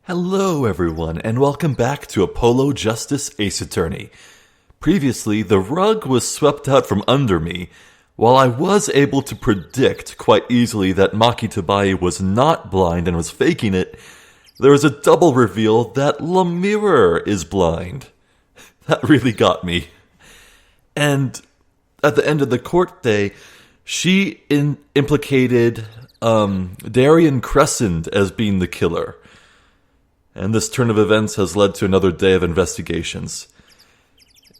Hello everyone, and welcome back to Apollo Justice Ace Attorney. Previously, the rug was swept out from under me. While I was able to predict quite easily that Maki Tabai was not blind and was faking it, there was a double reveal that Lamiroir is blind. That really got me. And at the end of the court day, she implicated Daryan Crescend as being the killer. And this turn of events has led to another day of investigations.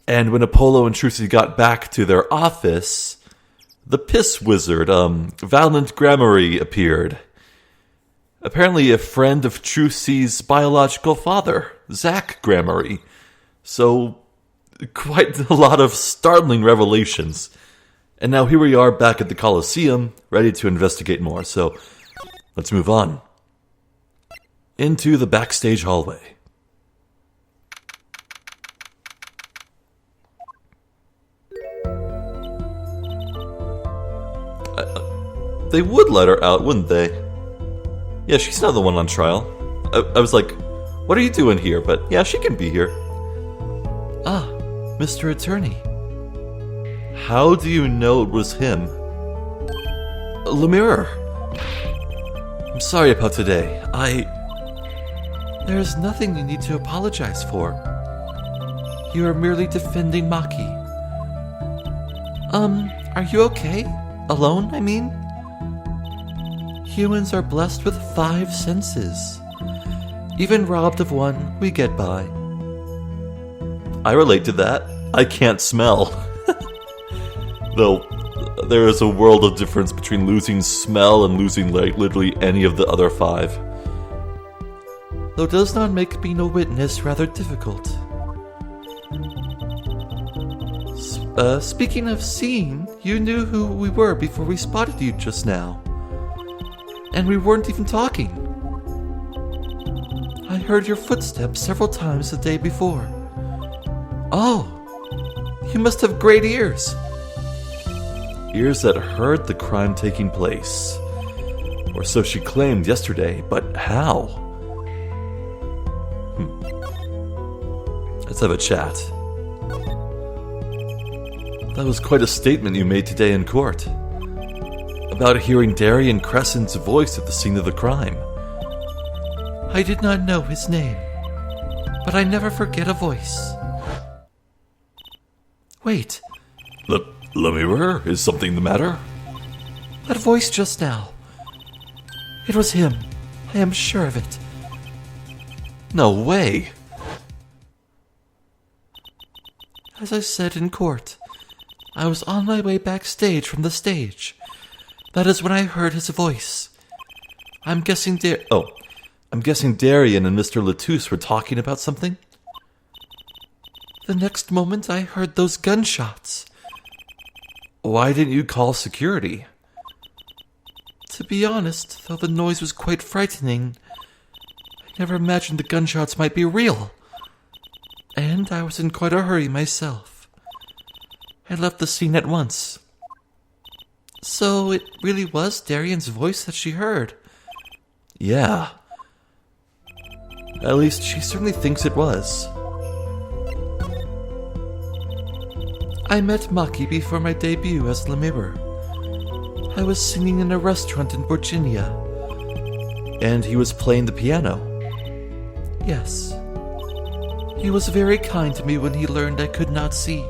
And when Apollo and Trucy got back to their office, the piss wizard, Valant Gramarye, appeared. Apparently a friend of Trucy's biological father, Zach Gramarye. So, quite a lot of startling revelations. And now here we are back at the Coliseum, ready to investigate more. So, let's move on. Into the backstage hallway. They would let her out, wouldn't they? Yeah, she's not the one on trial. I was like, what are you doing here? But yeah, she can be here. Ah, Mr. Attorney. How do you know it was him? Lamiroir. I'm sorry about today. There's nothing you need to apologize for. You are merely defending Maki. Are you okay? Alone, I mean? Humans are blessed with 5 senses. Even robbed of one, we get by. I relate to that. I can't smell. Though, there is a world of difference between losing smell and losing literally any of the other 5. Though does not make being a witness rather difficult. Speaking of seeing, you knew who we were before we spotted you just now. And we weren't even talking. I heard your footsteps several times the day before. Oh, you must have great ears. Ears that heard the crime taking place. Or so she claimed yesterday, but how? Let's have a chat. That was quite a statement you made today in court. About hearing Daryan Crescend's voice at the scene of the crime. I did not know his name, but I never forget a voice. Wait. Lamiroir, is something the matter? That voice just now. It was him. I am sure of it. No way. As I said in court, I was on my way backstage from the stage. That is when I heard his voice. I'm guessing Daryan and Mr. Latouche were talking about something. The next moment I heard those gunshots. Why didn't you call security? To be honest, though the noise was quite frightening, I never imagined the gunshots might be real. And I was in quite a hurry myself. I left the scene at once. So it really was Daryan's voice that she heard? Yeah. At least she certainly thinks it was. I met Maki before my debut as Lamiroir. I was singing in a restaurant in Virginia. And he was playing the piano? Yes. He was very kind to me when he learned I could not see.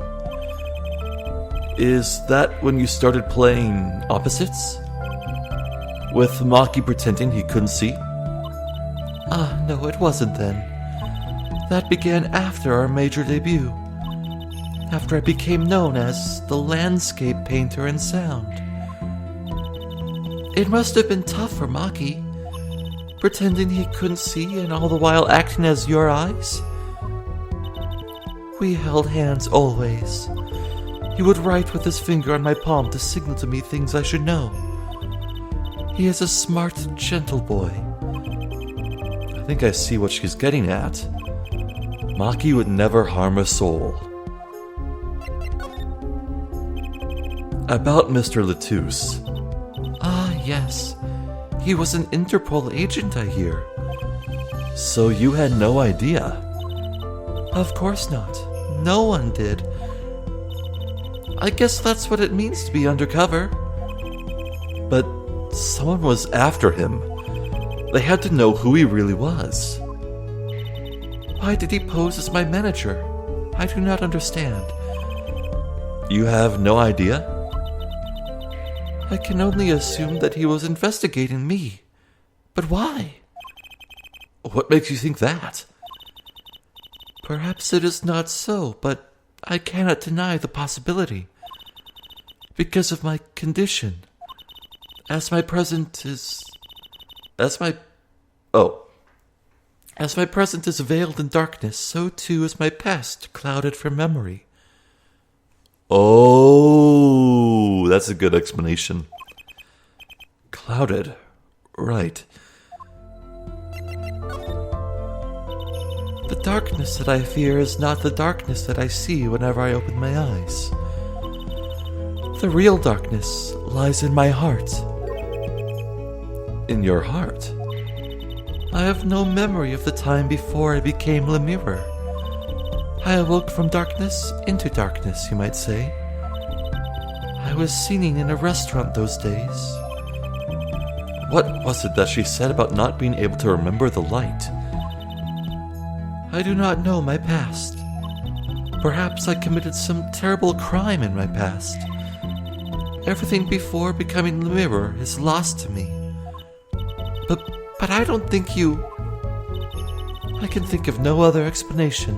Is that when you started playing opposites? With Maki pretending he couldn't see? No, it wasn't then. That began after our major debut. After I became known as the landscape painter in sound. It must have been tough for Maki, pretending he couldn't see and all the while acting as your eyes. We held hands always. He would write with his finger on my palm to signal to me things I should know. He is a smart, gentle boy. I think I see what she's getting at. Maki would never harm a soul. About Mr. Latouche. Yes. He was an Interpol agent, I hear. So you had no idea? Of course not. No one did. I guess that's what it means to be undercover. But someone was after him. They had to know who he really was. Why did he pose as my manager? I do not understand. You have no idea? I can only assume that he was investigating me. But why? What makes you think that? Perhaps it is not so, but I cannot deny the possibility. Because of my condition. As my present is veiled in darkness, so too is my past clouded from memory. Oh, that's a good explanation. Clouded. Right. The darkness that I fear is not the darkness that I see whenever I open my eyes. The real darkness lies in my heart. In your heart? I have no memory of the time before I became Lamiroir. I awoke from darkness into darkness, you might say. I was singing in a restaurant those days. What was it that she said about not being able to remember the light? I do not know my past. Perhaps I committed some terrible crime in my past. Everything before becoming Lamiroir is lost to me. But I don't think you... I can think of no other explanation.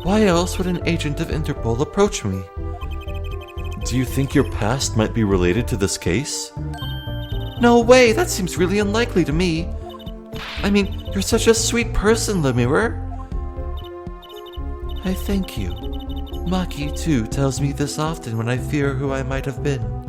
Why else would an agent of Interpol approach me? Do you think your past might be related to this case? No way, that seems really unlikely to me. I mean, you're such a sweet person, Lamiroir. I thank you. Maki, too, tells me this often when I fear who I might have been.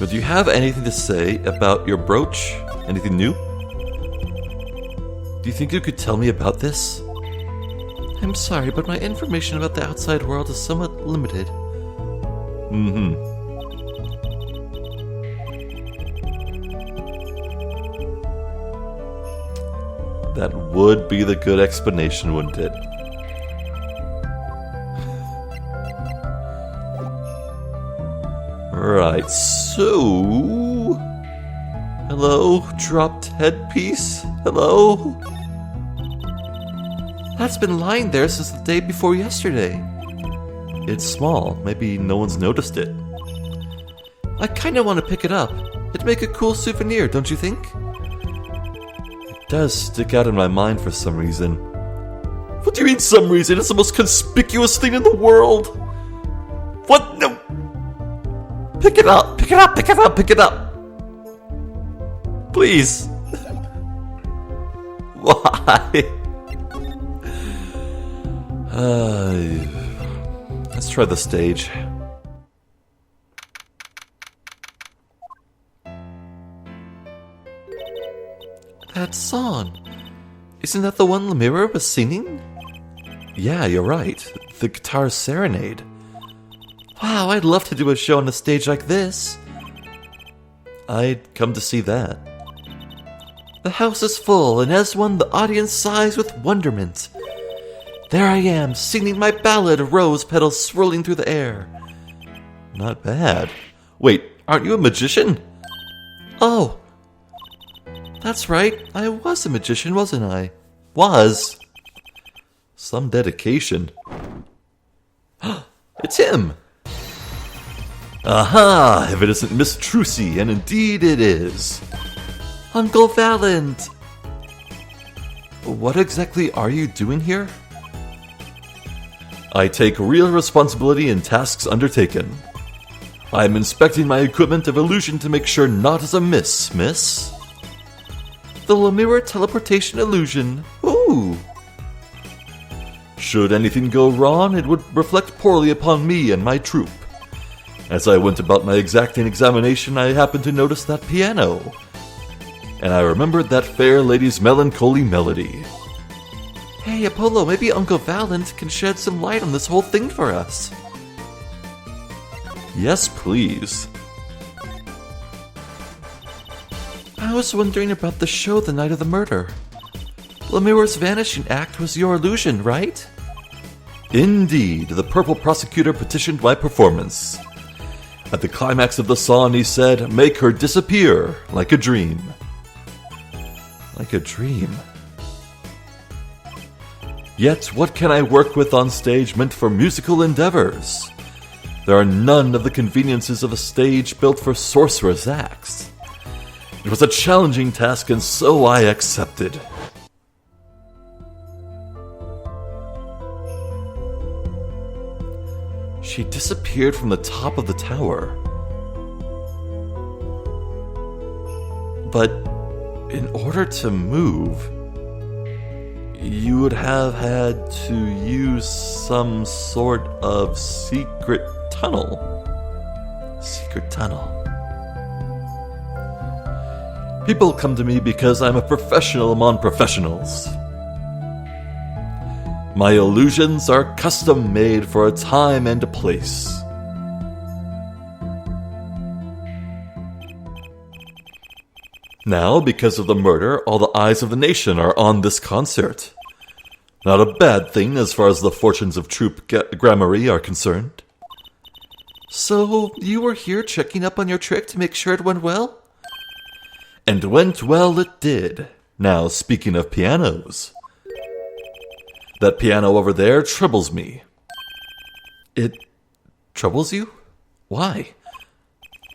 But do you have anything to say about your brooch? Anything new? Do you think you could tell me about this? I'm sorry, but my information about the outside world is somewhat limited. That would be the good explanation, wouldn't it? Right, so... Hello, dropped headpiece? Hello? That's been lying there since the day before yesterday. It's small. Maybe no one's noticed it. I kinda want to pick it up. It'd make a cool souvenir, don't you think? It does stick out in my mind for some reason. What do you mean some reason? It's the most conspicuous thing in the world! What? No! Pick it up! Pick it up! Pick it up! Pick it up! Please! Why? Let's try the stage. That song. Isn't that the one Lamiroir was singing? Yeah, you're right. The guitar serenade. Wow, I'd love to do a show on a stage like this. I'd come to see that. The house is full, and as one, the audience sighs with wonderment. There I am, singing my ballad, rose petals swirling through the air. Not bad. Wait, aren't you a magician? Oh. That's right, I was a magician, wasn't I? Was? Some dedication. It's him! Aha! If it isn't Miss Trucy, and indeed it is. Uncle Valant! What exactly are you doing here? I take real responsibility in tasks undertaken. I'm inspecting my equipment of illusion to make sure naught is amiss, miss. The Lamiroir teleportation illusion. Ooh! Should anything go wrong, it would reflect poorly upon me and my troupe. As I went about my exacting examination, I happened to notice that piano. And I remembered that fair lady's melancholy melody. Hey, Apollo, maybe Uncle Valant can shed some light on this whole thing for us. Yes, please. I was wondering about the show the night of the murder. Lamiroir's vanishing act was your illusion, right? Indeed, the purple prosecutor petitioned my performance. At the climax of the song, he said, "Make her disappear like a dream." Like a dream? Yet, what can I work with on stage meant for musical endeavors? There are none of the conveniences of a stage built for sorcerous acts. It was a challenging task, and so I accepted. She disappeared from the top of the tower. But in order to move, you would have had to use some sort of secret tunnel. Secret tunnel. People come to me because I'm a professional among professionals. My illusions are custom made for a time and a place. Now, because of the murder, all the eyes of the nation are on this concert. Not a bad thing as far as the fortunes of Troupe Gramarye are concerned. So, you were here checking up on your trick to make sure it went well? And went well it did. Now, speaking of pianos, that piano over there troubles me. It troubles you? Why?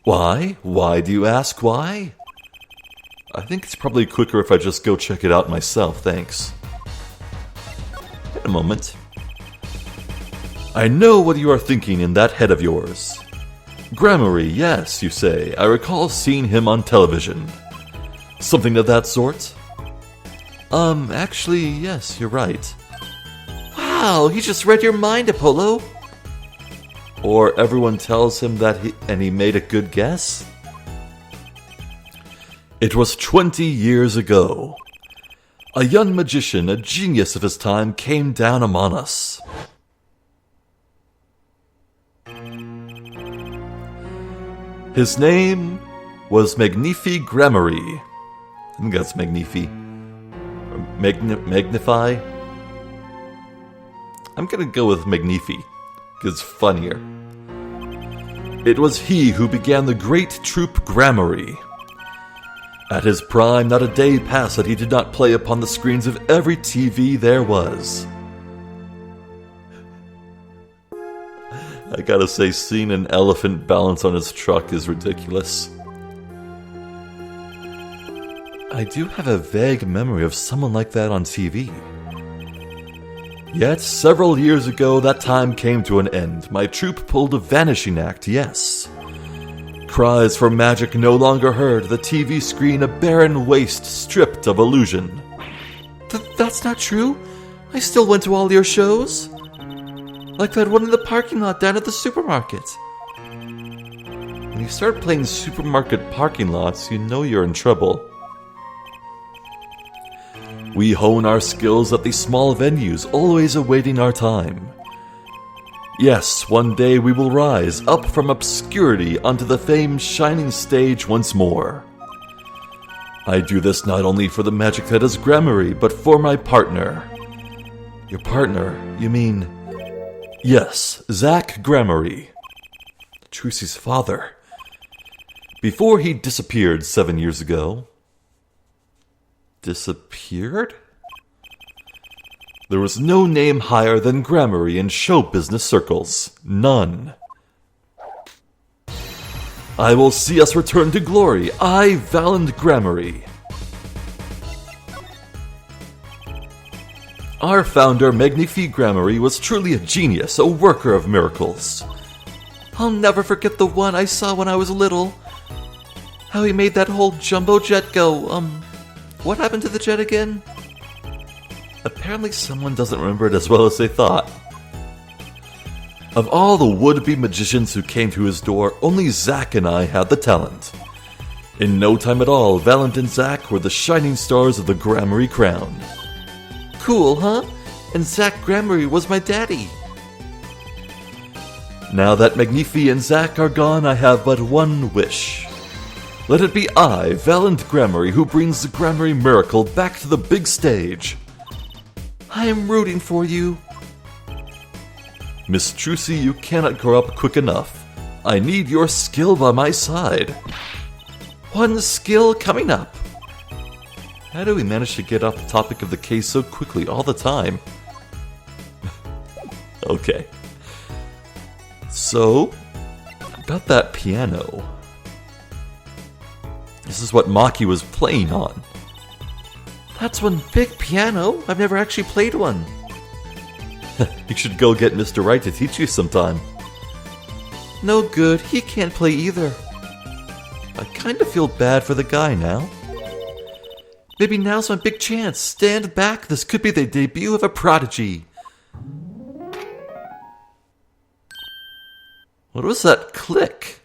Why? Why do you ask why? I think it's probably quicker if I just go check it out myself, thanks. Wait a moment. I know what you are thinking in that head of yours. Gramarye, yes, you say. I recall seeing him on television. Something of that sort? Actually, yes, you're right. Wow, he just read your mind, Apollo. Or everyone tells him that he made a good guess? It was 20 years ago. A young magician, a genius of his time, came down among us. His name was Magnifi Gramarye. I think that's Magnifi. Magnify? I'm gonna go with Magnifi, because it's funnier. It was he who began the great troupe Gramarye. At his prime, not a day passed that he did not play upon the screens of every TV there was. I gotta say, seeing an elephant balance on his truck is ridiculous. I do have a vague memory of someone like that on TV. Yet, several years ago, that time came to an end. My troupe pulled a vanishing act, yes. Cries for magic no longer heard, the TV screen a barren waste stripped of illusion. That's not true. I still went to all your shows. Like that one in the parking lot down at the supermarket. When you start playing supermarket parking lots, you know you're in trouble. We hone our skills at these small venues, always awaiting our time. Yes, one day we will rise up from obscurity onto the famed shining stage once more. I do this not only for the magic that is Gramarye, but for my partner. Your partner, you mean? Yes, Zach Gramarye. Trucy's father. Before he disappeared 7 years ago. Disappeared? There was no name higher than Gramarye in show business circles. None. I will see us return to glory. I, Valant Gramarye. Our founder, Magnifi Gramarye, was truly a genius, a worker of miracles. I'll never forget the one I saw when I was little. How he made that whole jumbo jet go, what happened to the jet again? Apparently someone doesn't remember it as well as they thought. Of all the would-be magicians who came to his door, only Zach and I had the talent. In no time at all, Valant and Zach were the shining stars of the Gramarye crown. Cool, huh? And Zach Gramarye was my daddy. Now that Magnifi and Zach are gone, I have but one wish. Let it be I, Valant Gramarye, who brings the Gramarye miracle back to the big stage. I am rooting for you. Miss Trucy, you cannot grow up quick enough. I need your skill by my side. One skill coming up. How do we manage to get off the topic of the case so quickly all the time? Okay. So, about that piano. This is what Maki was playing on. That's one big piano. I've never actually played one. You should go get Mr. Wright to teach you sometime. No good. He can't play either. I kind of feel bad for the guy now. Maybe now's my big chance. Stand back. This could be the debut of a prodigy. What was that click?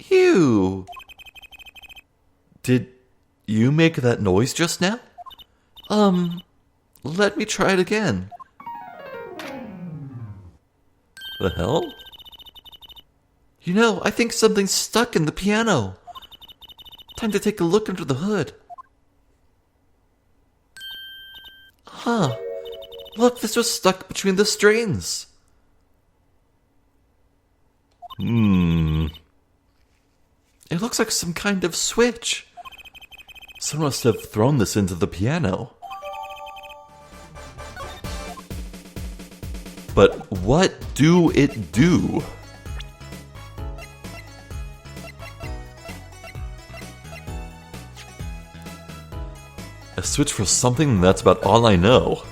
You. Did you make that noise just now? Let me try it again. The hell? You know, I think something's stuck in the piano. Time to take a look under the hood. Huh. Look, this was stuck between the strings. It looks like some kind of switch. Someone must have thrown this into the piano. But what do it do? A switch for something, that's about all I know.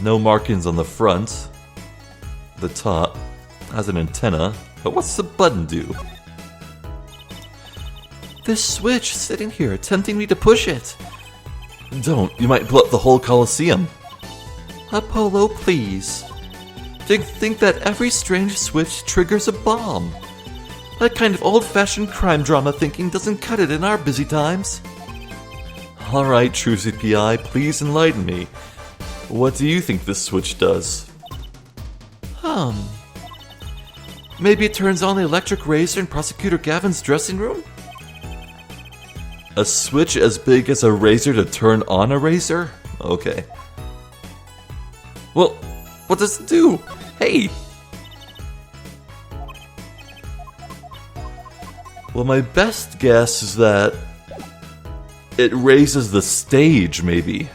No markings on the front. The top has an antenna, but what's the button do? This switch sitting here tempting me to push it. Don't, you might blow up the whole Colosseum. Apollo, please. Do you think that every strange switch triggers a bomb? That kind of old-fashioned crime drama thinking doesn't cut it in our busy times. Alright, true CPI, please enlighten me. What do you think this switch does? Maybe it turns on the electric razor in Prosecutor Gavin's dressing room? A switch as big as a razor to turn on a razor? Okay. Well, what does it do? Hey! Well, my best guess is that it raises the stage, maybe.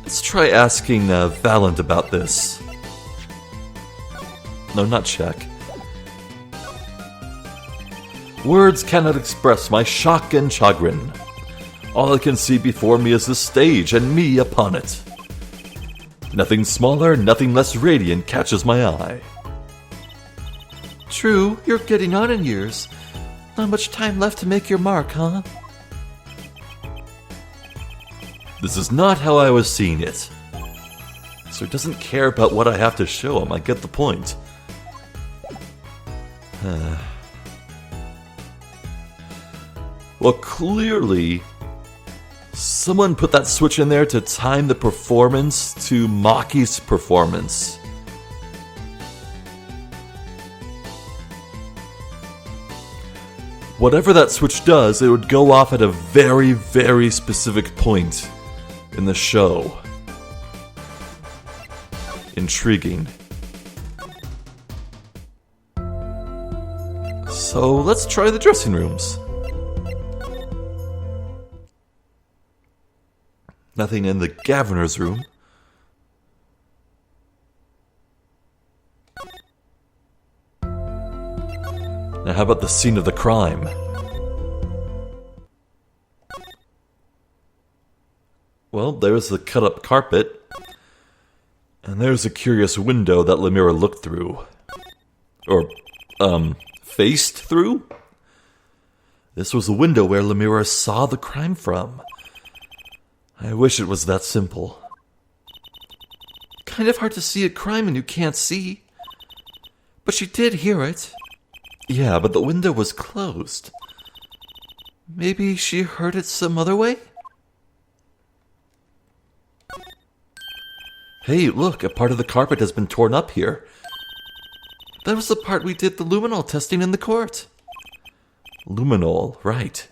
Let's try asking Valant about this. No, not check. Words cannot express my shock and chagrin. All I can see before me is the stage and me upon it. Nothing smaller, nothing less radiant catches my eye. True, you're getting on in years. Not much time left to make your mark, huh? This is not how I was seeing it. So he doesn't care about what I have to show him, I get the point. Well, clearly, someone put that switch in there to time the performance to Maki's performance. Whatever that switch does, it would go off at a very, very specific point in the show. Intriguing. So let's try the dressing rooms. Nothing in the Governor's room. Now how about the scene of the crime? Well, there's the cut-up carpet. And there's a curious window that Lamiroir looked through. Or, faced through? This was the window where Lamiroir saw the crime from. I wish it was that simple. Kind of hard to see a crime and you can't see. But she did hear it. Yeah, but the window was closed. Maybe she heard it some other way? Hey, look, a part of the carpet has been torn up here. That was the part we did the luminol testing in the court. Luminol, right.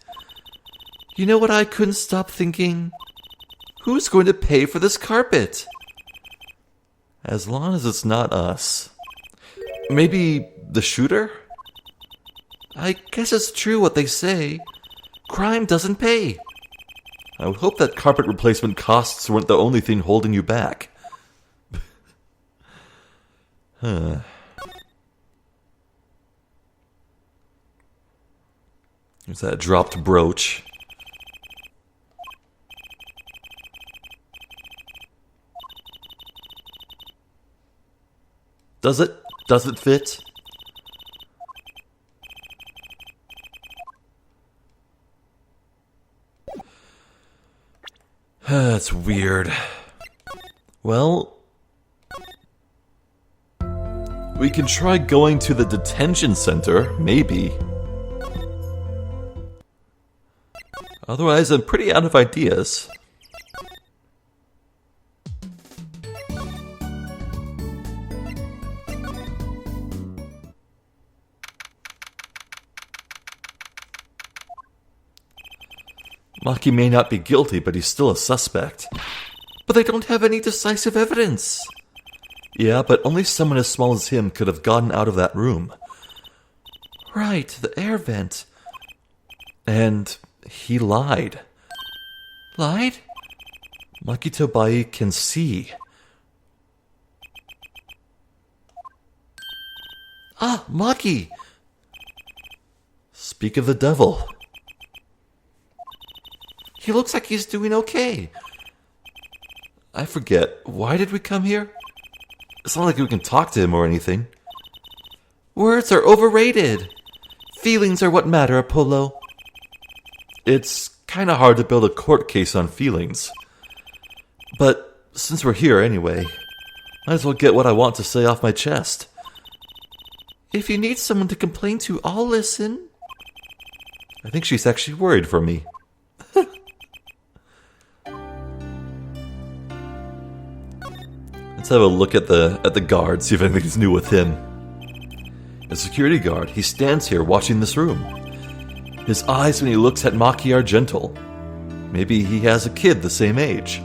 You know what I couldn't stop thinking? Who's going to pay for this carpet? As long as it's not us. Maybe the shooter? I guess it's true what they say. Crime doesn't pay. I would hope that carpet replacement costs weren't the only thing holding you back. Huh. There's that dropped brooch. Does it? Does it fit? That's weird. Well, we can try going to the detention center, maybe. Otherwise, I'm pretty out of ideas. Maki may not be guilty, but he's still a suspect. But they don't have any decisive evidence. Yeah, but only someone as small as him could have gotten out of that room. Right, the air vent. And he lied. Lied? Maki Tobai can see. Ah, Maki! Speak of the devil. He looks like he's doing okay. I forget, why did we come here? It's not like we can talk to him or anything. Words are overrated. Feelings are what matter, Apollo. It's kinda hard to build a court case on feelings. But since we're here anyway, might as well get what I want to say off my chest. If you need someone to complain to, I'll listen. I think she's actually worried for me. Let's have a look at the guard, see if anything's new with him. A security guard. He stands here watching this room. His eyes when he looks at Maki are gentle. Maybe he has a kid the same age.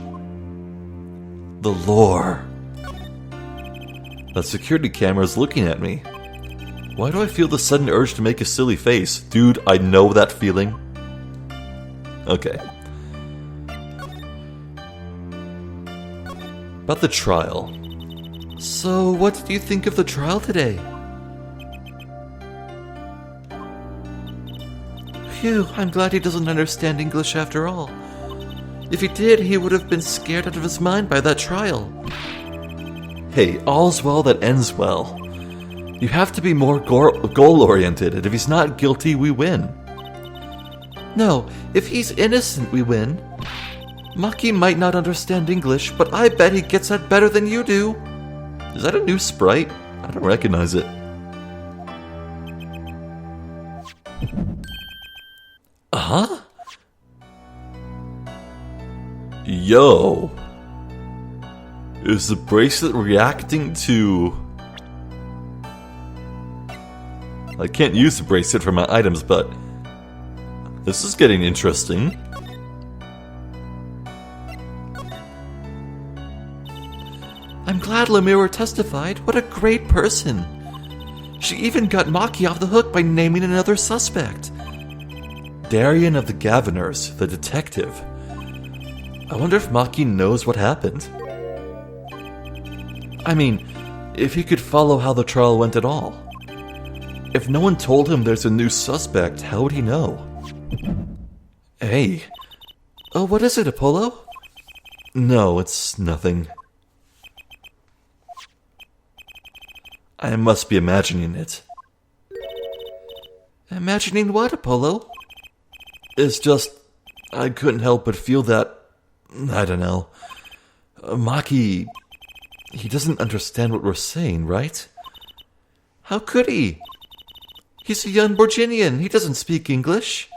The lore. That security camera is looking at me. Why do I feel the sudden urge to make a silly face? Dude, I know that feeling. Okay. About the trial. So, what did you think of the trial today? Phew, I'm glad he doesn't understand English after all. If he did, he would have been scared out of his mind by that trial. Hey, all's well that ends well. You have to be more goal-oriented, and if he's not guilty, we win. No, if he's innocent, we win. Maki might not understand English, but I bet he gets that better than you do. Is that a new sprite? I don't recognize it. Huh? Yo. Is the bracelet reacting to... I can't use the bracelet for my items, but... This is getting interesting. I'm glad Lamiroir testified. What a great person. She even got Maki off the hook by naming another suspect. Daryan of the Governors, the detective. I wonder if Maki knows what happened. I mean, if he could follow how the trial went at all. If no one told him there's a new suspect, how would he know? Hey. Oh, what is it, Apollo? No, it's nothing. I must be imagining it. Imagining what, Apollo? It's just, I couldn't help but feel that, I don't know. Maki, he doesn't understand what we're saying, right? How could he? He's a young Borginian. He doesn't speak English.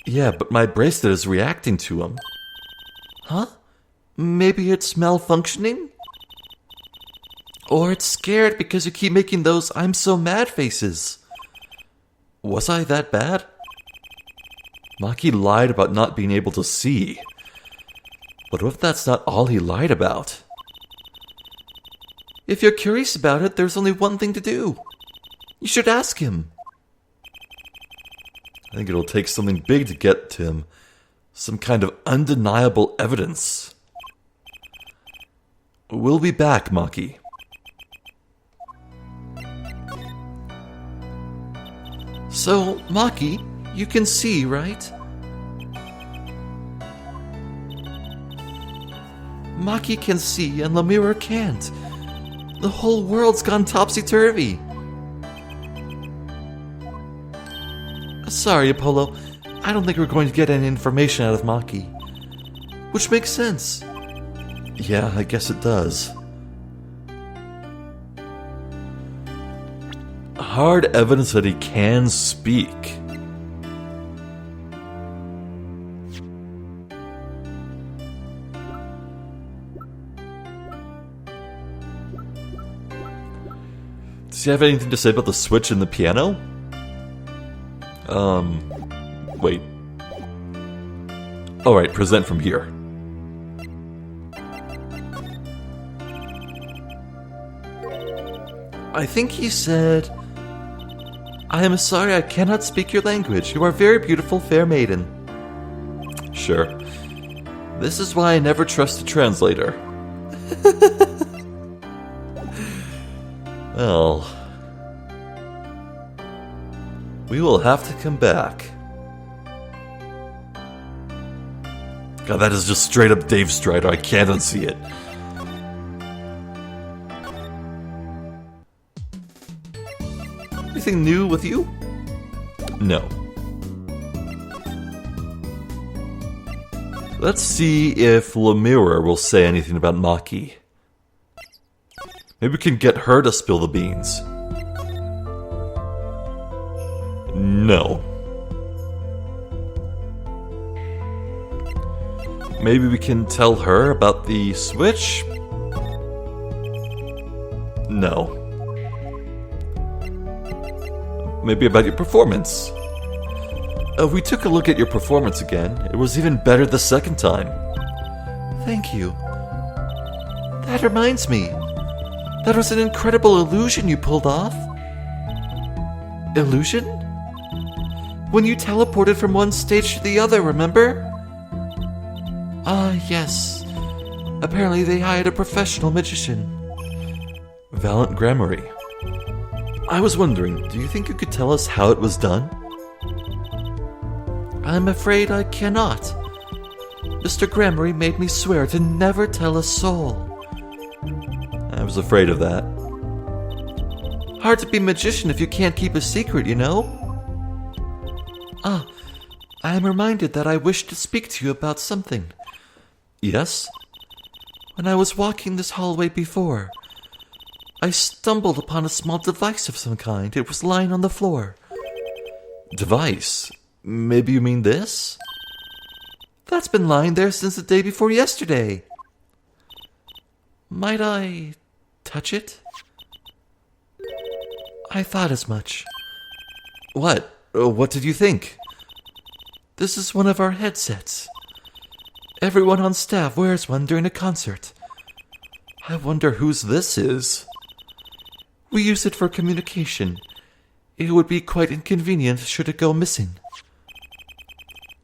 Yeah, but my bracelet is reacting to him. Huh? Maybe it's malfunctioning? Or it's scared because you keep making those I'm so mad faces. Was I that bad? Maki lied about not being able to see. But what if that's not all he lied about? If you're curious about it, there's only one thing to do. You should ask him. I think it'll take something big to get to him. Some kind of undeniable evidence. We'll be back, Maki. So, Maki, you can see, right? Maki can see and Lamiroir can't. The whole world's gone topsy-turvy. Sorry, Apollo. I don't think we're going to get any information out of Maki. Which makes sense. Yeah, I guess it does. Hard evidence that he can speak. Does he have anything to say about the switch in the piano? Wait. Alright, present from here. I think he said, I am sorry I cannot speak your language. You are very beautiful, fair maiden. Sure. This is why I never trust a translator. Well, we will have to come back. God, that is just straight up Dave Strider. I can't unsee it. Anything new with you? No. Let's see if Lamiroir will say anything about Maki. Maybe we can get her to spill the beans. No. Maybe we can tell her about the switch? No. Maybe about your performance. We took a look at your performance again. It was even better the second time. Thank you. That reminds me. That was an incredible illusion you pulled off. Illusion? When you teleported from one stage to the other, remember? Yes. Apparently they hired a professional magician. Valant Gramarye. I was wondering, do you think you could tell us how it was done? I'm afraid I cannot. Mr. Gramarye made me swear to never tell a soul. I was afraid of that. Hard to be a magician if you can't keep a secret, you know? I am reminded that I wish to speak to you about something. Yes? When I was walking this hallway before, I stumbled upon a small device of some kind. It was lying on the floor. Device? Maybe you mean this? That's been lying there since the day before yesterday. Might I touch it? I thought as much. What? What did you think? This is one of our headsets. Everyone on staff wears one during a concert. I wonder whose this is. We use it for communication. It would be quite inconvenient should it go missing.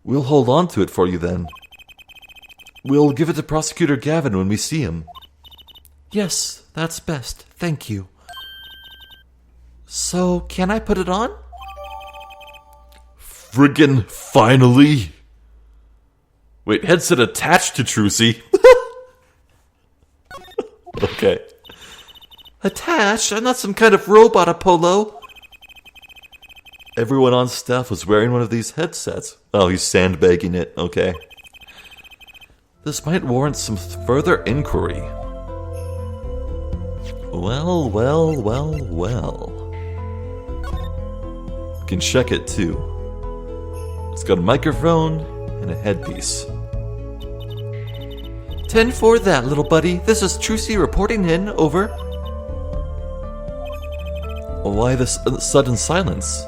We'll hold on to it for you then. We'll give it to Prosecutor Gavin when we see him. Yes, that's best. Thank you. So, can I put it on? Friggin' finally! Wait, headset attached to Trucy? Okay. Attached? I'm not some kind of robot, Apollo. Everyone on staff was wearing one of these headsets. Oh, he's sandbagging it. Okay. This might warrant some further inquiry. Well. We can check it too. It's got a microphone and a headpiece. 10-4 that, little buddy. This is Trucy reporting in, over. Why this sudden silence?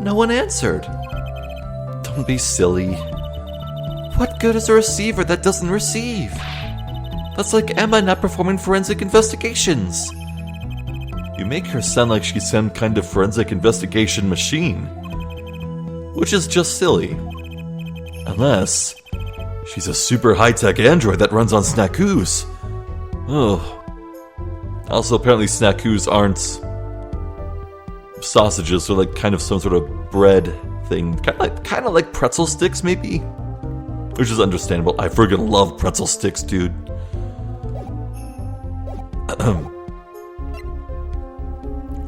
No one answered. Don't be silly. What good is a receiver that doesn't receive? That's like Emma not performing forensic investigations. You make her sound like she's some kind of forensic investigation machine. Which is just silly. Unless she's a super high-tech android that runs on snackoos. Oh. Also, apparently snackoos aren't sausages, they're like kind of some sort of bread thing. Kind of like pretzel sticks, maybe? Which is understandable. I friggin' love pretzel sticks, dude.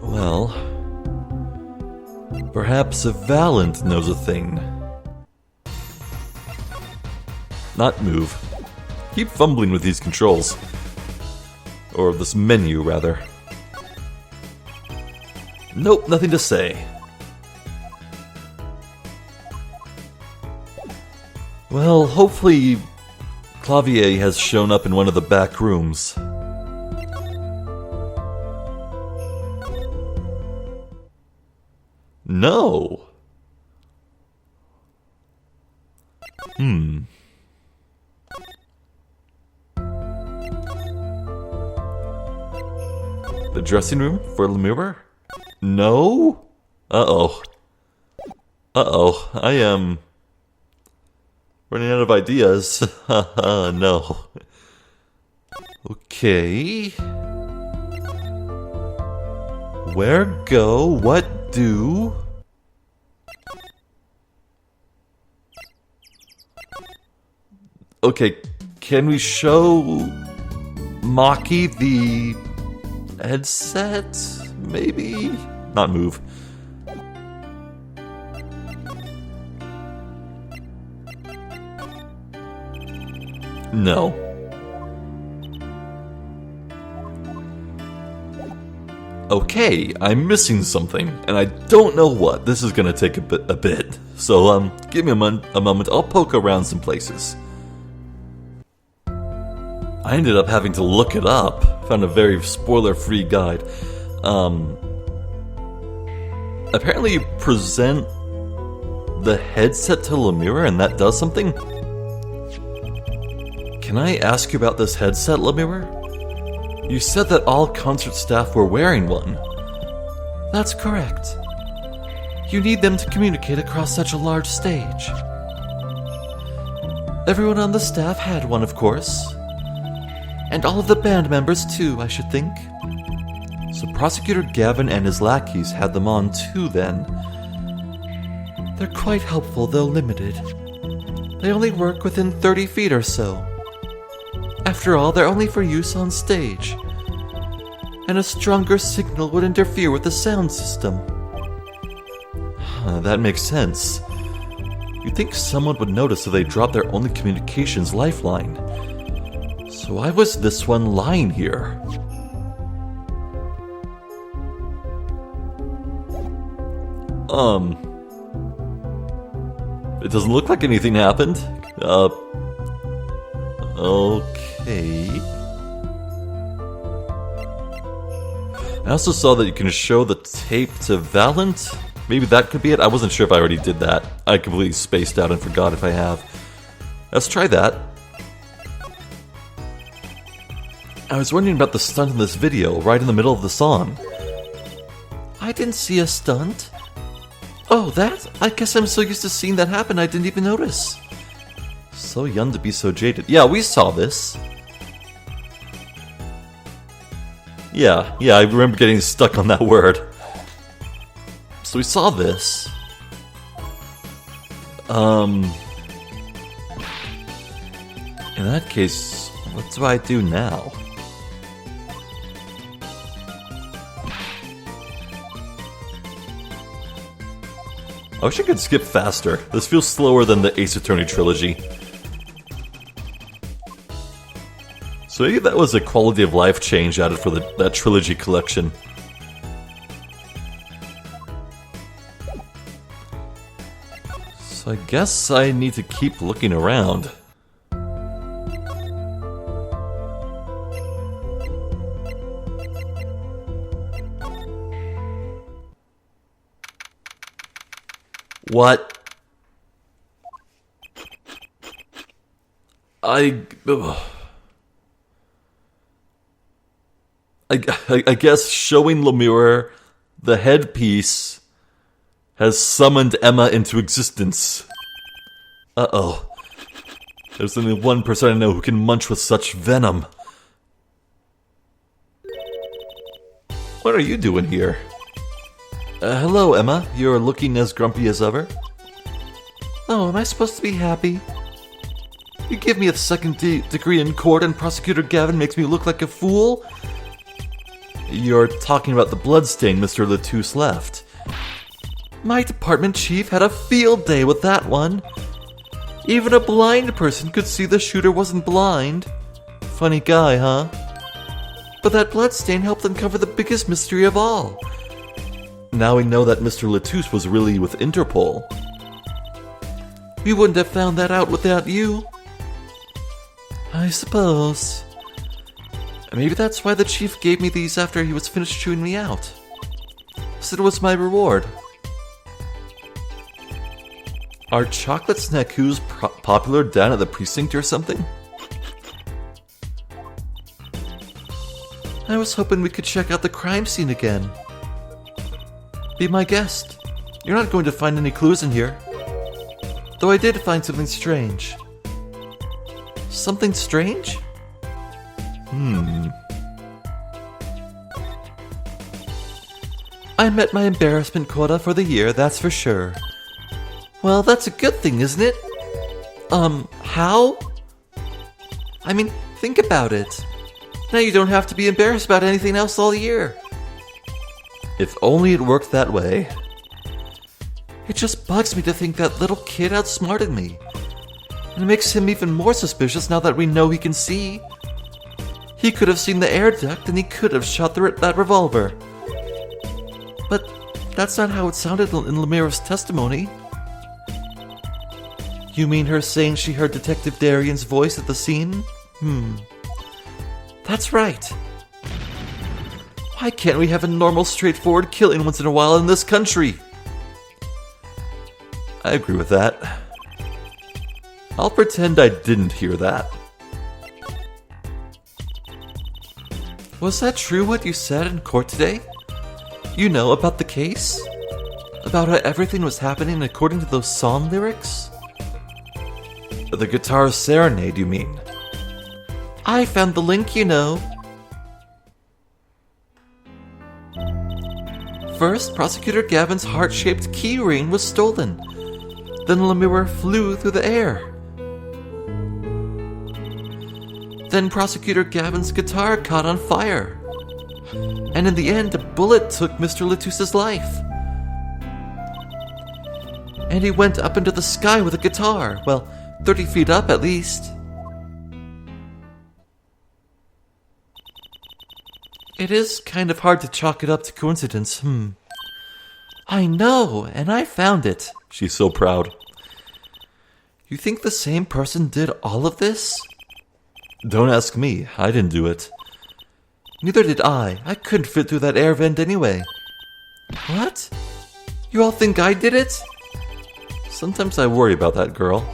Well, perhaps a Valant knows a thing. Not move. Keep fumbling with these controls. Or this menu, rather. Nope, nothing to say. Well, hopefully Clavier has shown up in one of the back rooms. No. The dressing room for Lamiroir? No? Uh-oh. I am running out of ideas. No. Okay. Where go? What do? Okay, can we show Maki the headset? Maybe? Not move. No. Okay, I'm missing something, and I don't know what. This is gonna take a bit. So, give me a moment. I'll poke around some places. I ended up having to look it up. Found a very spoiler-free guide. Apparently you present the headset to Lamiroir and that does something? Can I ask you about this headset, Lamiroir? You said that all concert staff were wearing one. That's correct. You need them to communicate across such a large stage. Everyone on the staff had one, of course. And all of the band members too, I should think. So Prosecutor Gavin and his lackeys had them on too, then. They're quite helpful, though limited. They only work within 30 feet or so. After all, they're only for use on stage. And a stronger signal would interfere with the sound system. That makes sense. You'd think someone would notice if they dropped their only communications lifeline. So why was this one lying here? It doesn't look like anything happened. Okay. I also saw that you can show the tape to Valant. Maybe that could be it. I wasn't sure if I already did that. I completely spaced out and forgot if I have. Let's try that. I was wondering about the stunt in this video, right in the middle of the song. I didn't see a stunt. Oh, that? I guess I'm so used to seeing that happen I didn't even notice. So young to be so jaded. Yeah, we saw this. Yeah, I remember getting stuck on that word. So we saw this. In that case, what do I do now? I wish I could skip faster. This feels slower than the Ace Attorney trilogy. So maybe that was a quality of life change added for that trilogy collection. So I guess I need to keep looking around. What? I guess showing Lamiroir the headpiece has summoned Emma into existence. Uh-oh. There's only one person I know who can munch with such venom. What are you doing here? Hello, Emma. You're looking as grumpy as ever. Oh, am I supposed to be happy? You give me a second degree in court and Prosecutor Gavin makes me look like a fool? You're talking about the bloodstain Mr. Latouche left. My department chief had a field day with that one. Even a blind person could see the shooter wasn't blind. Funny guy, huh? But that bloodstain helped uncover the biggest mystery of all. Now we know that Mr. Latouche was really with Interpol. We wouldn't have found that out without you. I suppose. Maybe that's why the chief gave me these after he was finished chewing me out. Said it was my reward. Are chocolate snackoos popular down at the precinct or something? I was hoping we could check out the crime scene again. Be my guest. You're not going to find any clues in here. Though I did find something strange. Something strange? I met my embarrassment quota for the year, that's for sure. Well, that's a good thing, isn't it? How? I mean, think about it. Now you don't have to be embarrassed about anything else all year. If only it worked that way. It just bugs me to think that little kid outsmarted me. And it makes him even more suspicious now that we know he can see. He could have seen the air duct and he could have shot through that revolver. But that's not how it sounded in Lamiroir's testimony. You mean her saying she heard Detective Daryan's voice at the scene? That's right. Why can't we have a normal, straightforward killing once in a while in this country? I agree with that. I'll pretend I didn't hear that. Was that true what you said in court today? You know, about the case? About how everything was happening according to those song lyrics? The guitar serenade, you mean? I found the link, you know. First, Prosecutor Gavin's heart-shaped key ring was stolen. Then Lamiroir flew through the air. Then Prosecutor Gavin's guitar caught on fire. And in the end, a bullet took Mr. Latouche's life. And he went up into the sky with a guitar. Well, 30 feet up at least. It is kind of hard to chalk it up to coincidence, I know, and I found it. She's so proud. You think the same person did all of this? Don't ask me. I didn't do it. Neither did I. I couldn't fit through that air vent anyway. What? You all think I did it? Sometimes I worry about that girl.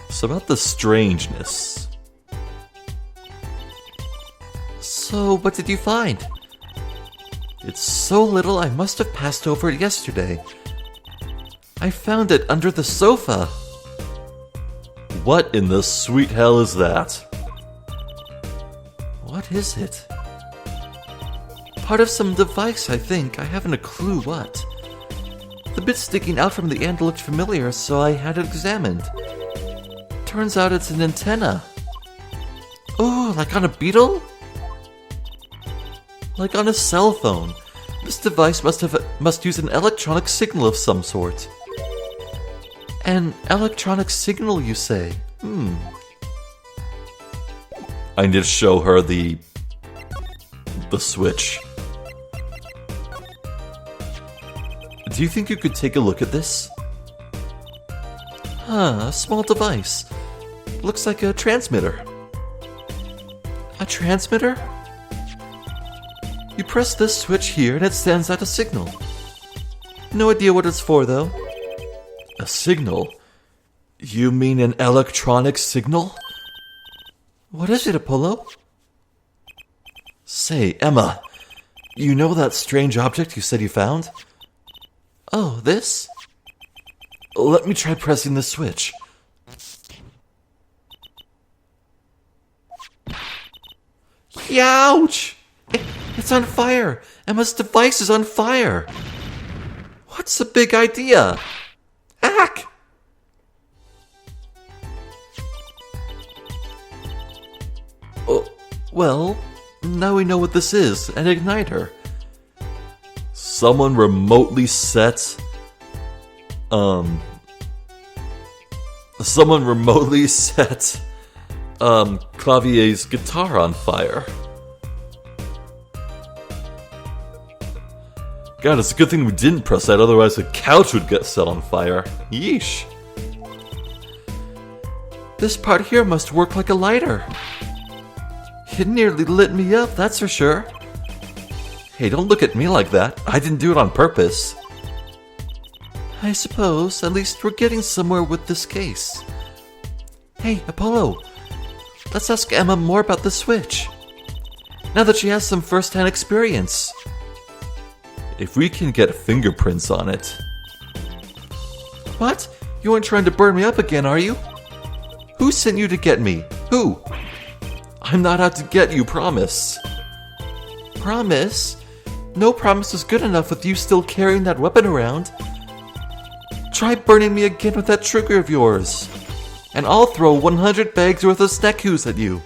So about the strangeness. So, what did you find? It's so little I must have passed over it yesterday. I found it under the sofa. What in the sweet hell is that? What is it? Part of some device, I think. I haven't a clue what. The bit sticking out from the end looked familiar, so I had it examined. Turns out it's an antenna. Oh, like on a beetle? Like on a cell phone. This device must use an electronic signal of some sort. An electronic signal, you say? I need to show her the switch. Do you think you could take a look at this? A small device. Looks like a transmitter. A transmitter? You press this switch here and it sends out a signal. No idea what it's for, though. A signal? You mean an electronic signal? What is it, Apollo? Say, Emma, you know that strange object you said you found? Oh, this? Let me try pressing the switch. Ouch! It's on fire! Emma's device is on fire! What's the big idea? Ack! Oh, well, now we know what this is, an igniter. Someone remotely set... Clavier's guitar on fire. God, it's a good thing we didn't press that, otherwise the couch would get set on fire. Yeesh. This part here must work like a lighter. It nearly lit me up, that's for sure. Hey, don't look at me like that. I didn't do it on purpose. I suppose at least we're getting somewhere with this case. Hey, Apollo, let's ask Emma more about the switch. Now that she has some first-hand experience. If we can get fingerprints on it. What? You aren't trying to burn me up again, are you? Who sent you to get me? Who? I'm not out to get you, promise. Promise? No promise is good enough with you still carrying that weapon around. Try burning me again with that trigger of yours, and I'll throw 100 bags worth of snackoos at you.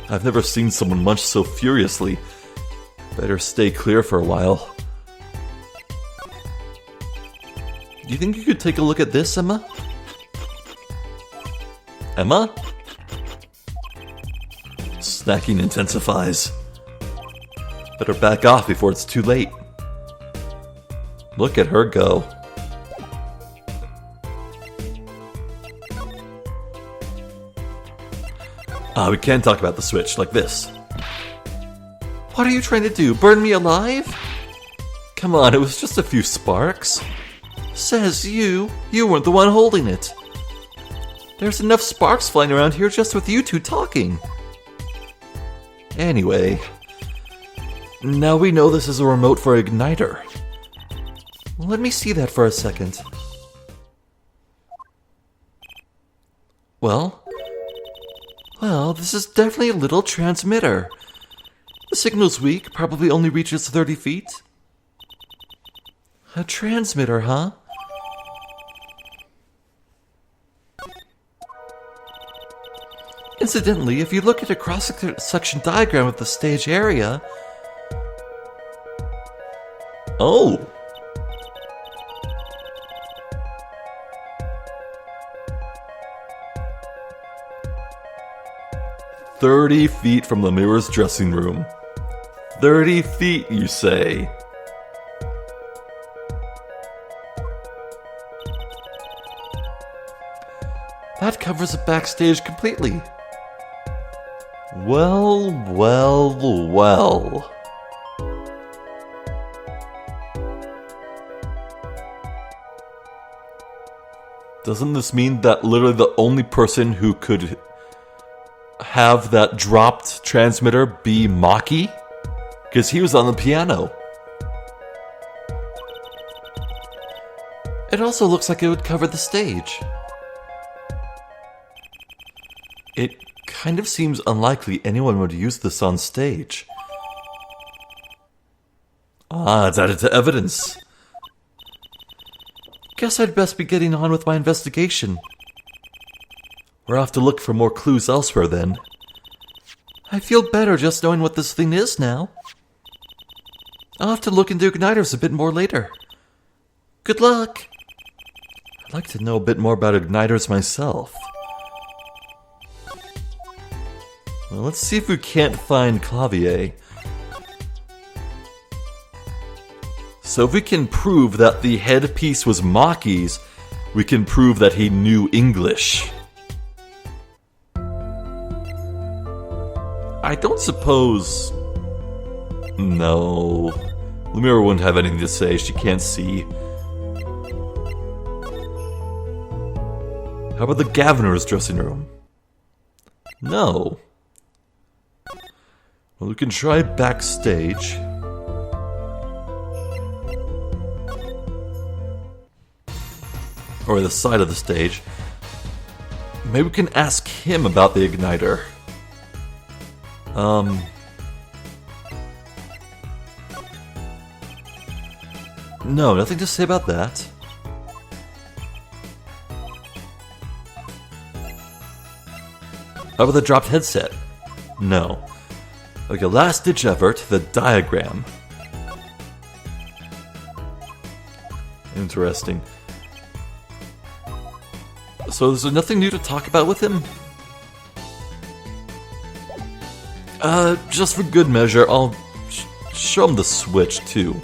I've never seen someone munch so furiously. Better stay clear for a while. Do you think you could take a look at this, Emma? Emma? Snacking intensifies. Better back off before it's too late. Look at her go. We can't talk about the switch like this. What are you trying to do? Burn me alive? Come on, it was just a few sparks. Says you. You weren't the one holding it. There's enough sparks flying around here just with you two talking. Anyway, now we know this is a remote for igniter. Let me see that for a second. Well, this is definitely a little transmitter. The signal's weak, probably only reaches 30 feet. A transmitter, huh? Incidentally, if you look at a cross-section diagram of the stage area... Oh! "30 feet from Lamiroir's dressing room." 30 feet, you say? That covers the backstage completely. Well. Doesn't this mean that literally the only person who could have that dropped transmitter be Maki? Because he was on the piano. It also looks like it would cover the stage. It kind of seems unlikely anyone would use this on stage. It's added to evidence. Guess I'd best be getting on with my investigation. We'll have to look for more clues elsewhere then. I feel better just knowing what this thing is now. I'll have to look into igniters a bit more later. Good luck! I'd like to know a bit more about igniters myself. Well, let's see if we can't find Clavier. So if we can prove that the headpiece was Maki's, we can prove that he knew English. I don't suppose... No. Lamiroir wouldn't have anything to say. She can't see. How about the governor's dressing room? No. Well, we can try backstage. Or the side of the stage. Maybe we can ask him about the igniter. No, nothing to say about that. How about the dropped headset? No. Okay, last ditch effort, the diagram. Interesting. So is there nothing new to talk about with him? Just for good measure, I'll show him the switch too.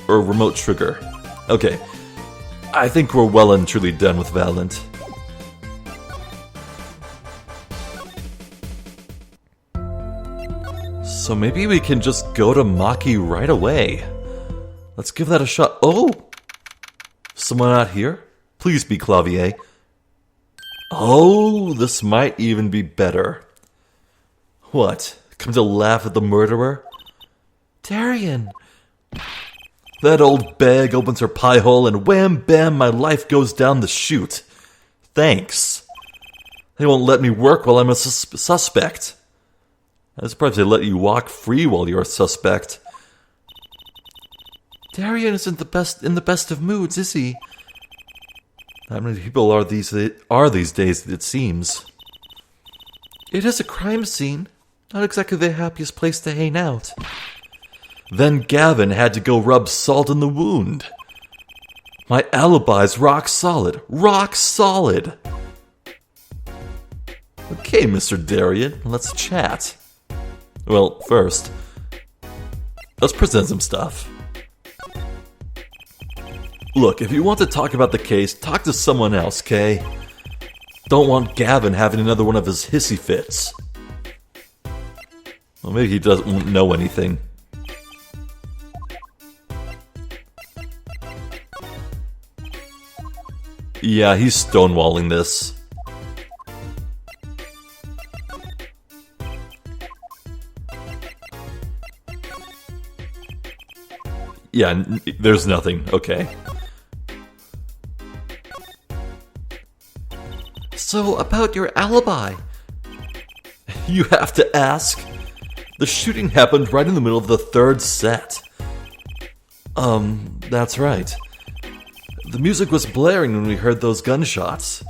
Or remote trigger. Okay. I think we're well and truly done with Valant. So maybe we can just go to Maki right away. Let's give that a shot. Oh! Someone out here? Please be Clavier. Oh, this might even be better. What? Come to laugh at the murderer? Daryan! That old bag opens her pie hole and wham bam, my life goes down the chute. Thanks. They won't let me work while I'm a suspect. I'm surprised they let you walk free while you're a suspect. Daryan isn't in the best of moods, is he? How many people are these days, it seems. It is a crime scene. Not exactly the happiest place to hang out. Then Gavin had to go rub salt in the wound. My alibi's rock solid. Rock solid! Okay, Mr. Daryan, let's chat. Well, first, let's present some stuff. Look, if you want to talk about the case, talk to someone else, okay? Don't want Gavin having another one of his hissy fits. Well, maybe he doesn't know anything. Yeah, he's stonewalling this. Yeah, there's nothing. Okay. So, about your alibi. You have to ask. The shooting happened right in the middle of the third set. That's right. The music was blaring when we heard those gunshots.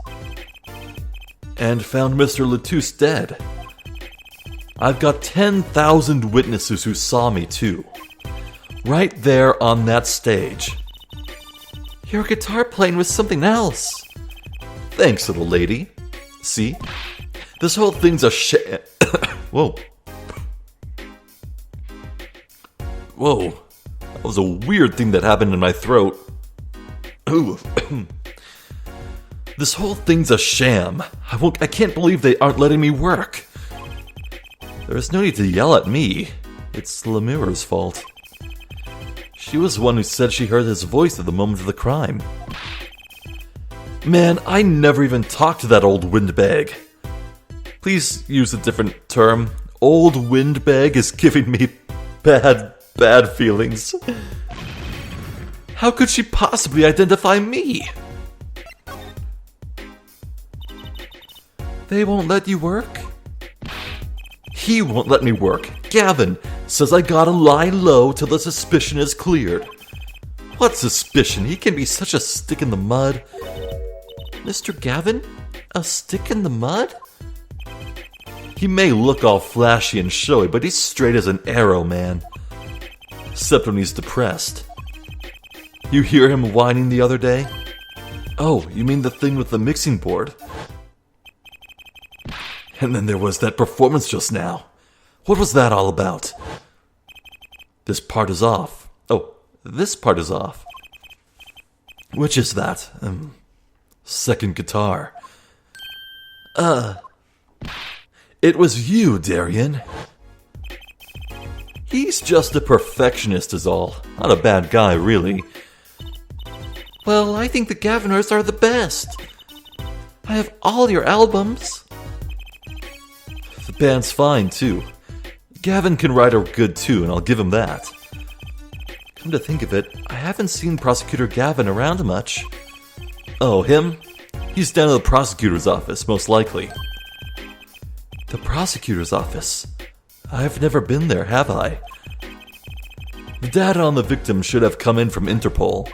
And found Mr. Latouche dead. I've got 10,000 witnesses who saw me too. Right there on that stage. Your guitar playing was something else. Thanks, little lady. See? This whole thing's a Whoa. Whoa. That was a weird thing that happened in my throat. Ooh. This whole thing's a sham. I can't believe they aren't letting me work. There's no need to yell at me. It's Lamiroir's fault. She was the one who said she heard his voice at the moment of the crime. Man, I never even talked to that old windbag. Please use a different term. Old windbag is giving me bad feelings. How could she possibly identify me? They won't let you work? He won't let me work. Gavin says I gotta lie low till the suspicion is cleared. What suspicion? He can be such a stick in the mud. Mr. Gavin? A stick in the mud? He may look all flashy and showy, but he's straight as an arrow, man. Except when he's depressed. You hear him whining the other day? Oh, you mean the thing with the mixing board? And then there was that performance just now. What was that all about? This part is off. Oh, this part is off. Which is that? Second guitar. It was you, Daryan. He's just a perfectionist is all. Not a bad guy, really. Well, I think the Gaviners are the best. I have all your albums. The band's fine, too. Gavin can write a good tune, I'll give him that. Come to think of it, I haven't seen Prosecutor Gavin around much. Oh, him? He's down at the prosecutor's office, most likely. The prosecutor's office? I've never been there, have I? The data on the victim should have come in from Interpol.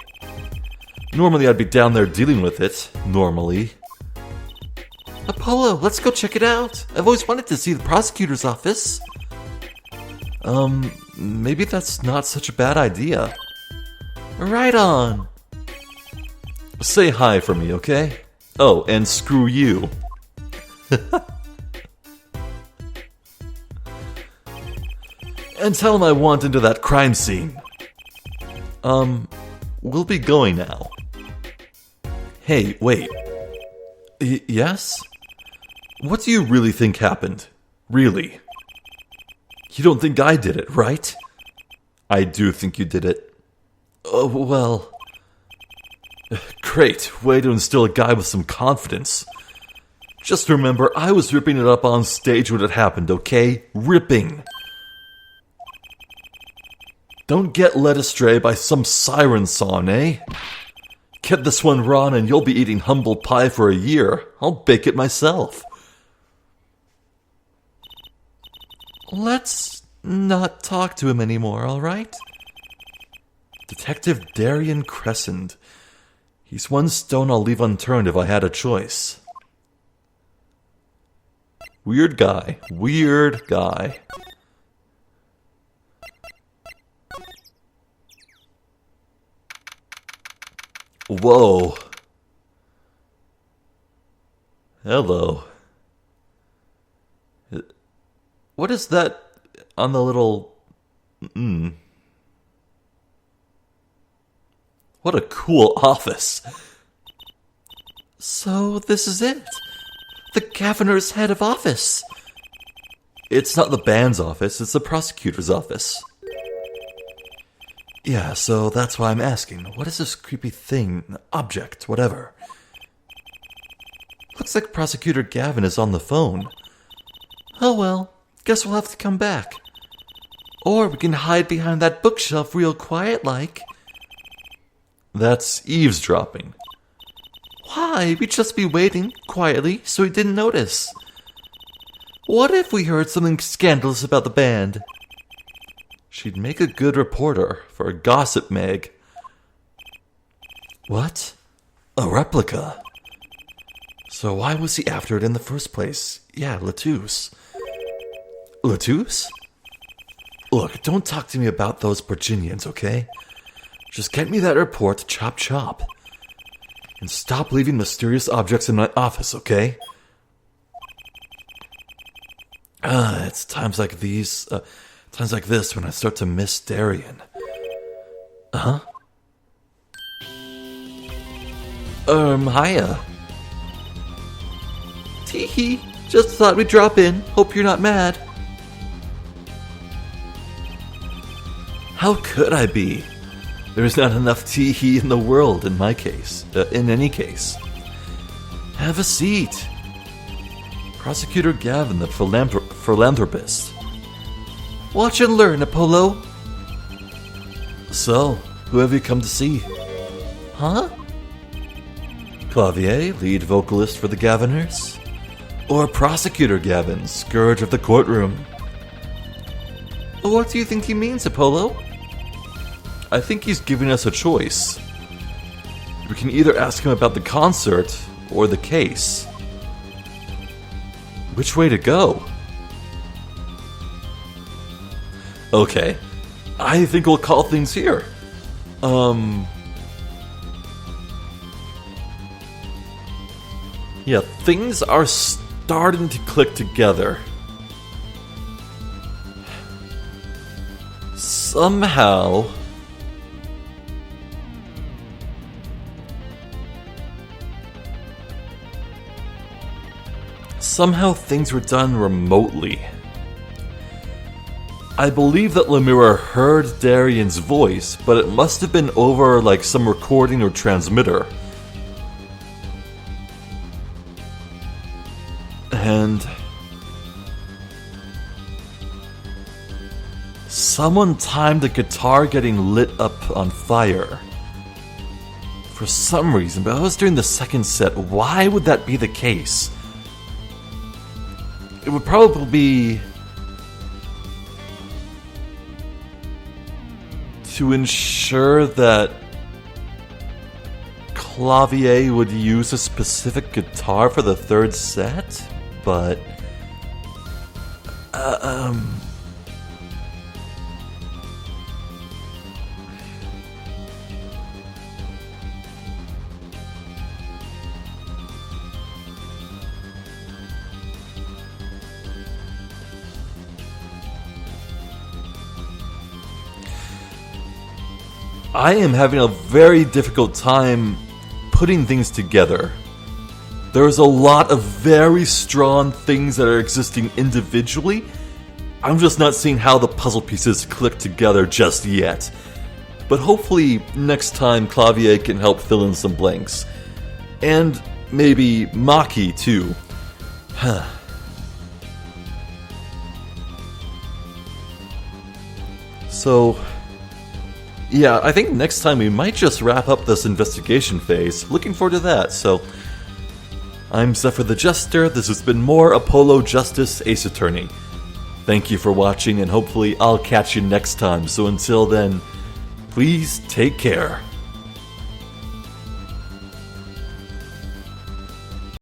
Normally I'd be down there dealing with it, normally. Apollo, let's go check it out. I've always wanted to see the prosecutor's office. Maybe that's not such a bad idea. Right on. Say hi for me, okay? Oh, and screw you. And tell him I want into that crime scene. We'll be going now. Hey, wait. Yes? What do you really think happened? Really? You don't think I did it, right? I do think you did it. Oh, well... Great, way to instill a guy with some confidence. Just remember, I was ripping it up on stage when it happened, okay? Ripping. Don't get led astray by some siren song, eh? Get this one raw and you'll be eating humble pie for a year. I'll bake it myself. Let's not talk to him anymore, alright? Detective Daryan Crescend. He's one stone I'll leave unturned if I had a choice. Weird guy. Weird guy. Whoa. Hello. What is that on the little... What a cool office. So this is it. The Gaviner's head of office. It's not the band's office, it's the prosecutor's office. Yeah, so that's why I'm asking. What is this creepy thing, object, whatever? Looks like Prosecutor Gavin is on the phone. Oh well, guess we'll have to come back. Or we can hide behind that bookshelf real quiet like. That's eavesdropping. Why? We'd just be waiting, quietly, so he didn't notice. What if we heard something scandalous about the band? She'd make a good reporter for a gossip mag. What? A replica? So why was he after it in the first place? Yeah, Latouche. Latouche? Look, don't talk to me about those Virginians, okay? Just get me that report, chop chop. And stop leaving mysterious objects in my office, okay? It's times like these, times like this when I start to miss Daryan. Hiya. Tee-hee, just thought we'd drop in. Hope you're not mad. How could I be? There's not enough tee-hee in the world in my case. In any case. Have a seat. Prosecutor Gavin, the philanthropist. Watch and learn, Apollo. So, who have you come to see? Huh? Clavier, lead vocalist for the Gaviners? Or Prosecutor Gavin, scourge of the courtroom? What do you think he means, Apollo? I think he's giving us a choice. We can either ask him about the concert or the case. Which way to go? Okay, I think we'll call things here. Yeah, things are starting to click together. Somehow things were done remotely. I believe that Lamiroir heard Daryan's voice, but it must have been over like some recording or transmitter. And someone timed the guitar getting lit up on fire. For some reason, but it was during the second set. Why would that be the case? It would probably be to ensure that Clavier would use a specific guitar for the third set, but I am having a very difficult time putting things together. There's a lot of very strong things that are existing individually. I'm just not seeing how the puzzle pieces click together just yet. But hopefully next time Clavier can help fill in some blanks. And maybe Maki too. So, yeah, I think next time we might just wrap up this investigation phase. Looking forward to that. So, I'm Zephyr the Jester. This has been more Apollo Justice Ace Attorney. Thank you for watching, and hopefully I'll catch you next time. So until then, please take care.